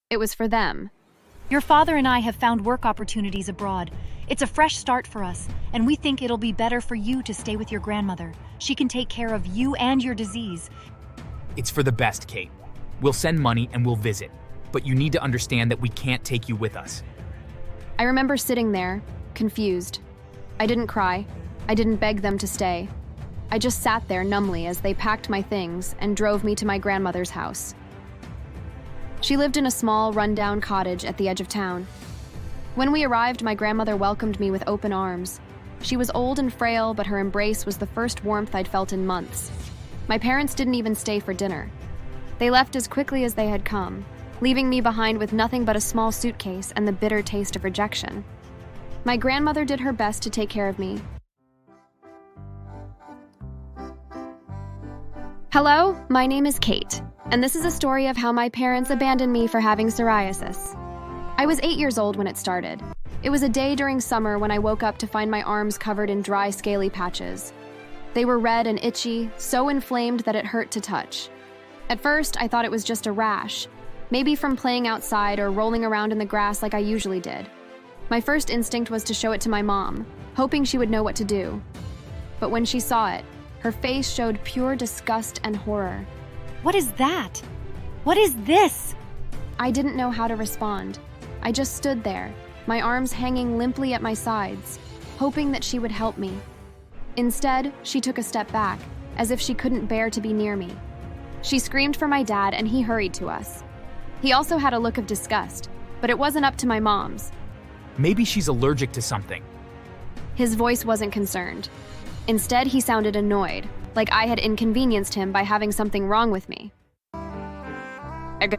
It was for them. Your father and I have found work opportunities abroad. It's a fresh start for us, and we think it'll be better for you to stay with your grandmother. She can take care of you and your disease. It's for the best, Kate. We'll send money and we'll visit, but you need to understand that we can't take you with us. I remember sitting there, confused. I didn't cry. I didn't beg them to stay. I just sat there numbly as they packed my things and drove me to my grandmother's house. She lived in a small, run-down cottage at the edge of town. When we arrived, my grandmother welcomed me with open arms. She was old and frail, but her embrace was the first warmth I'd felt in months. My parents didn't even stay for dinner. They left as quickly as they had come, leaving me behind with nothing but a small suitcase and the bitter taste of rejection. My grandmother did her best to take care of me. Hello, my name is Kate, and this is a story of how my parents abandoned me for having psoriasis. I was 8 years old when it started. It was a day during summer when I woke up to find my arms covered in dry, scaly patches. They were red and itchy, so inflamed that it hurt to touch. At first, I thought it was just a rash, maybe from playing outside or rolling around in the grass like I usually did. My first instinct was to show it to my mom, hoping she would know what to do. But when she saw it, her face showed pure disgust and horror. What is that? What is this? I didn't know how to respond. I just stood there, my arms hanging limply at my sides, hoping that she would help me. Instead, she took a step back, as if she couldn't bear to be near me. She screamed for my dad, and he hurried to us. He also had a look of disgust, but it wasn't up to my mom's. Maybe she's allergic to something. His voice wasn't concerned. Instead, he sounded annoyed, like I had inconvenienced him by having something wrong with me.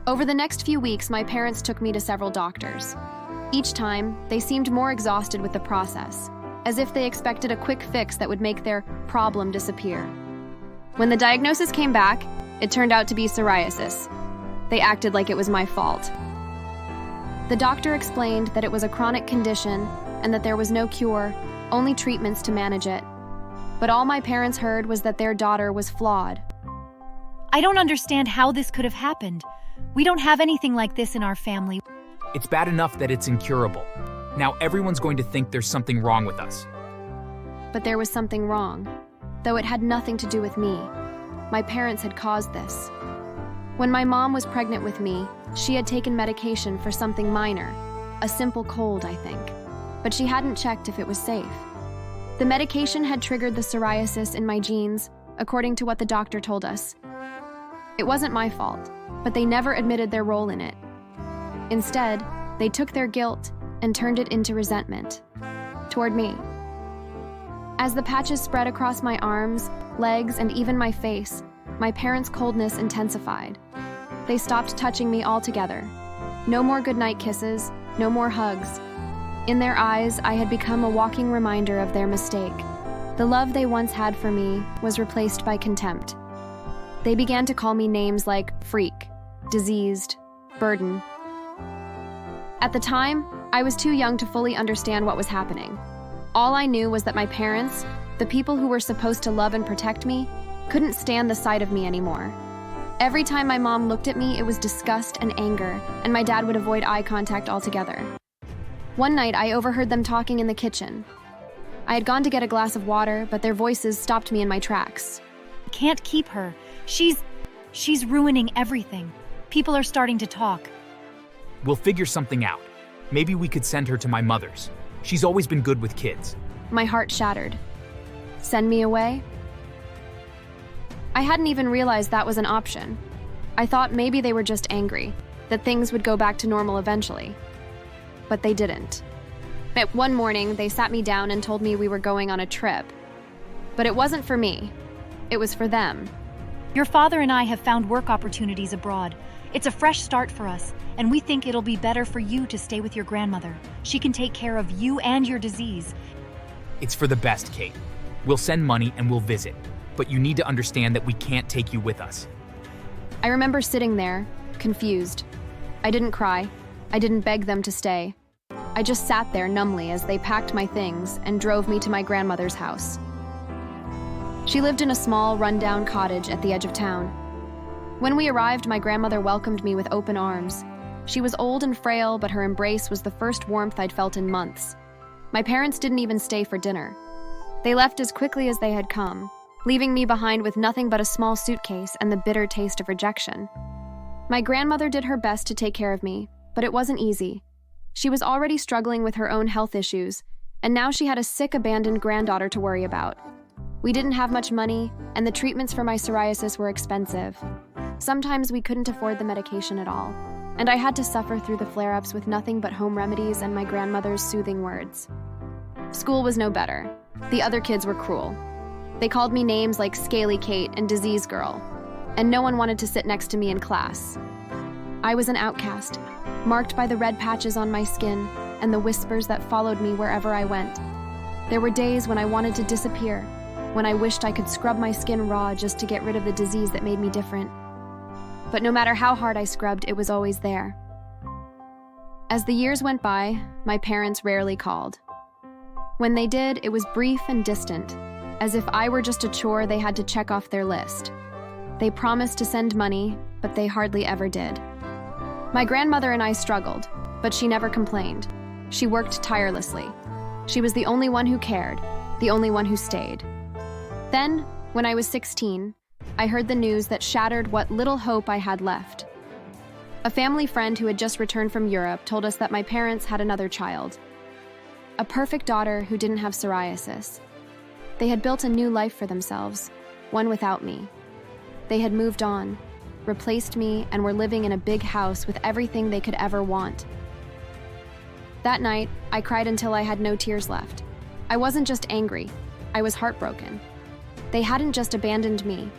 Over the next few weeks, my parents took me to several doctors. Each time, they seemed more exhausted with the process, as if they expected a quick fix that would make their problem disappear. When the diagnosis came back, it turned out to be psoriasis. They acted like it was my fault. The doctor explained that it was a chronic condition and that there was no cure, only treatments to manage it. But all my parents heard was that their daughter was flawed. I don't understand how this could have happened. We don't have anything like this in our family. It's bad enough that it's incurable. Now everyone's going to think there's something wrong with us. But there was something wrong, though it had nothing to do with me. My parents had caused this. When my mom was pregnant with me, she had taken medication for something minor, a simple cold, I think. But she hadn't checked if it was safe. The medication had triggered the psoriasis in my genes, according to what the doctor told us. It wasn't my fault, but they never admitted their role in it. Instead, they took their guilt and turned it into resentment toward me. As the patches spread across my arms, legs, and even my face, my parents' coldness intensified. They stopped touching me altogether. No more goodnight kisses, no more hugs. In their eyes, I had become a walking reminder of their mistake. The love they once had for me was replaced by contempt. They began to call me names like freak, diseased, burden. At the time, I was too young to fully understand what was happening. All I knew was that my parents, the people who were supposed to love and protect me, couldn't stand the sight of me anymore. Every time my mom looked at me, it was disgust and anger, and my dad would avoid eye contact altogether. One night, I overheard them talking in the kitchen. I had gone to get a glass of water, but their voices stopped me in my tracks. I can't keep her. She's ruining everything. People are starting to talk. We'll figure something out. Maybe we could send her to my mother's. She's always been good with kids. My heart shattered. Send me away? I hadn't even realized that was an option. I thought maybe they were just angry, that things would go back to normal eventually. But they didn't. But one morning, they sat me down and told me we were going on a trip. But it wasn't for me. It was for them. Your father and I have found work opportunities abroad. It's a fresh start for us, and we think it'll be better for you to stay with your grandmother. She can take care of you and your disease. It's for the best, Kate. We'll send money and we'll visit, but you need to understand that we can't take you with us. I remember sitting there, confused. I didn't cry. I didn't beg them to stay. I just sat there numbly as they packed my things and drove me to my grandmother's house. She lived in a small, run-down cottage at the edge of town. When we arrived, my grandmother welcomed me with open arms. She was old and frail, but her embrace was the first warmth I'd felt in months. My parents didn't even stay for dinner. They left as quickly as they had come, leaving me behind with nothing but a small suitcase and the bitter taste of rejection. My grandmother did her best to take care of me, but it wasn't easy. She was already struggling with her own health issues, and now she had a sick, abandoned granddaughter to worry about. We didn't have much money, and the treatments for my psoriasis were expensive. Sometimes we couldn't afford the medication at all, and I had to suffer through the flare-ups with nothing but home remedies and my grandmother's soothing words. School was no better. The other kids were cruel. They called me names like Scaly Kate and Disease Girl, and no one wanted to sit next to me in class. I was an outcast, marked by the red patches on my skin and the whispers that followed me wherever I went. There were days when I wanted to disappear, when I wished I could scrub my skin raw just to get rid of the disease that made me different. But no matter how hard I scrubbed, it was always there. As the years went by, my parents rarely called. When they did, it was brief and distant, as if I were just a chore they had to check off their list. They promised to send money, but they hardly ever did. My grandmother and I struggled, but she never complained. She worked tirelessly. She was the only one who cared, the only one who stayed. Then, when I was 16, I heard the news that shattered what little hope I had left. A family friend who had just returned from Europe told us that my parents had another child. A perfect daughter who didn't have psoriasis. They had built a new life for themselves, one without me. They had moved on, replaced me, and were living in a big house with everything they could ever want. That night, I cried until I had no tears left. I wasn't just angry, I was heartbroken. They hadn't just abandoned me,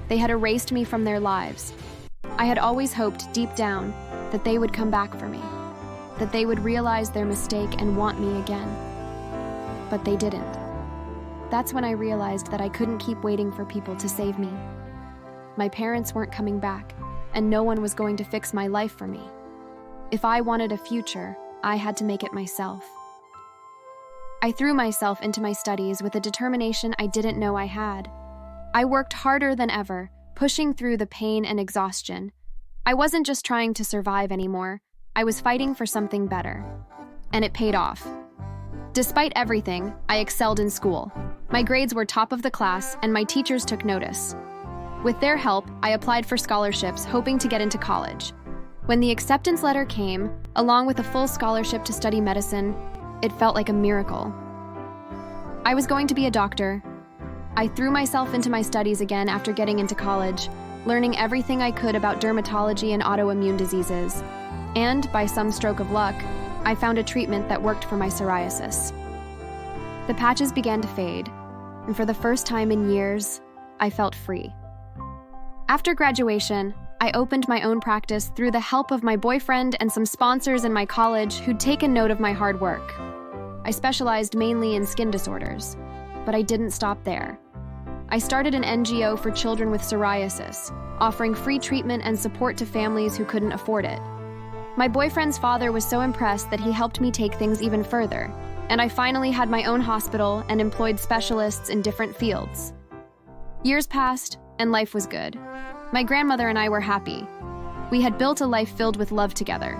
they had erased me from their lives. I had always hoped deep down that they would come back for me, that they would realize their mistake and want me again. But they didn't. That's when I realized that I couldn't keep waiting for people to save me. My parents weren't coming back, and no one was going to fix my life for me. If I wanted a future, I had to make it myself. I threw myself into my studies with a determination I didn't know I had. I worked harder than ever, pushing through the pain and exhaustion. I wasn't just trying to survive anymore, I was fighting for something better. And it paid off. Despite everything, I excelled in school. My grades were top of the class, and my teachers took notice. With their help, I applied for scholarships, hoping to get into college. When the acceptance letter came, along with a full scholarship to study medicine, it felt like a miracle. I was going to be a doctor. I threw myself into my studies again after getting into college, learning everything I could about dermatology and autoimmune diseases. And, by some stroke of luck, I found a treatment that worked for my psoriasis. The patches began to fade, and for the first time in years, I felt free. After graduation, I opened my own practice through the help of my boyfriend and some sponsors in my college who'd taken note of my hard work. I specialized mainly in skin disorders, but I didn't stop there. I started an NGO for children with psoriasis, offering free treatment and support to families who couldn't afford it. My boyfriend's father was so impressed that he helped me take things even further, and I finally had my own hospital and employed specialists in different fields. Years passed, and life was good. My grandmother and I were happy. We had built a life filled with love together.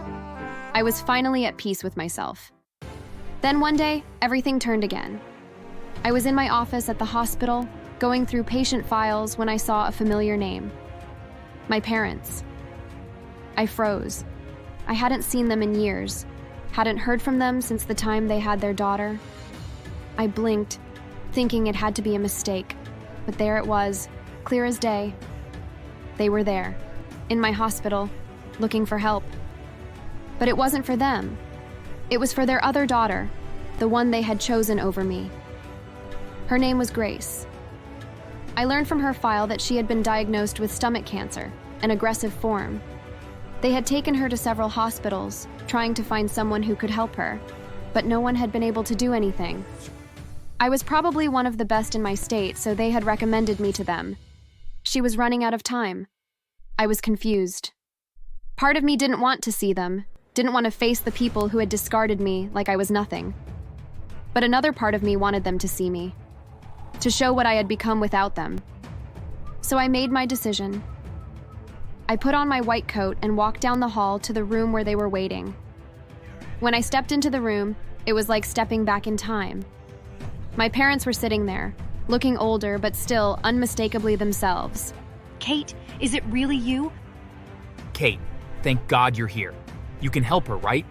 I was finally at peace with myself. Then one day, everything turned again. I was in my office at the hospital, going through patient files when I saw a familiar name. My parents. I froze. I hadn't seen them in years, hadn't heard from them since the time they had their daughter. I blinked, thinking it had to be a mistake, but there it was, clear as day. They were there, in my hospital, looking for help. But it wasn't for them. It was for their other daughter, the one they had chosen over me. Her name was Grace. I learned from her file that she had been diagnosed with stomach cancer, an aggressive form. They had taken her to several hospitals, trying to find someone who could help her, but no one had been able to do anything. I was probably one of the best in my state, so they had recommended me to them. She was running out of time. I was confused. Part of me didn't want to see them, didn't want to face the people who had discarded me like I was nothing. But another part of me wanted them to see me, to show what I had become without them. So I made my decision. I put on my white coat and walked down the hall to the room where they were waiting. When I stepped into the room, it was like stepping back in time. My parents were sitting there, looking older but still unmistakably themselves. Kate, is it really you? Kate, thank God you're here. You can help her, right?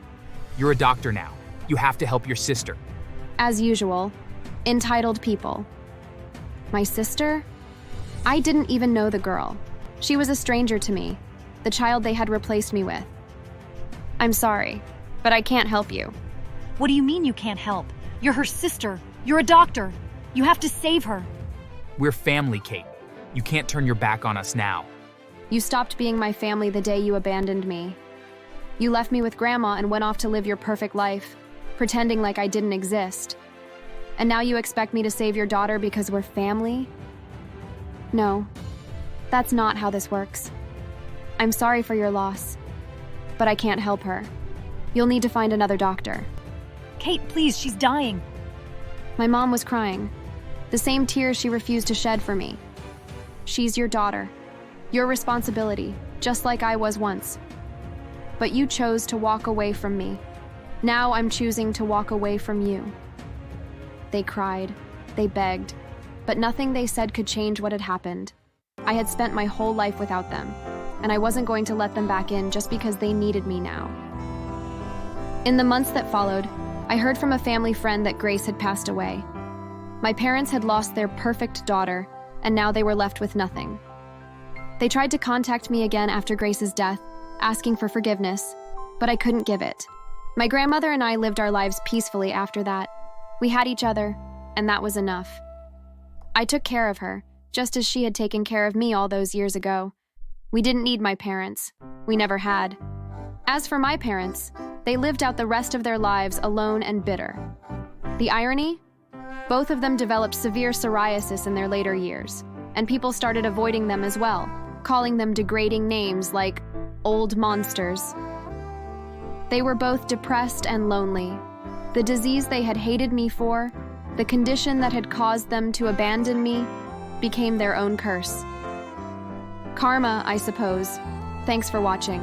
You're a doctor now. You have to help your sister. As usual, entitled people. My sister? I didn't even know the girl. She was a stranger to me, the child they had replaced me with. I'm sorry, but I can't help you. What do you mean you can't help? You're her sister. You're a doctor. You have to save her. We're family, Kate. You can't turn your back on us now. You stopped being my family the day you abandoned me. You left me with Grandma and went off to live your perfect life, pretending like I didn't exist. And now you expect me to save your daughter because we're family? No, that's not how this works. I'm sorry for your loss, but I can't help her. You'll need to find another doctor. Kate, please, she's dying. My mom was crying, the same tears she refused to shed for me. She's your daughter, your responsibility, just like I was once. But you chose to walk away from me. Now I'm choosing to walk away from you. They cried, they begged, but nothing they said could change what had happened. I had spent my whole life without them, and I wasn't going to let them back in just because they needed me now. In the months that followed, I heard from a family friend that Grace had passed away. My parents had lost their perfect daughter, and now they were left with nothing. They tried to contact me again after Grace's death, asking for forgiveness, but I couldn't give it. My grandmother and I lived our lives peacefully after that. We had each other, and that was enough. I took care of her, just as she had taken care of me all those years ago. We didn't need my parents. We never had. As for my parents, they lived out the rest of their lives alone and bitter. The irony? Both of them developed severe psoriasis in their later years, and people started avoiding them as well, calling them degrading names like old monsters. They were both depressed and lonely. The disease they had hated me for, the condition that had caused them to abandon me, became their own curse. Karma, I suppose. Thanks for watching.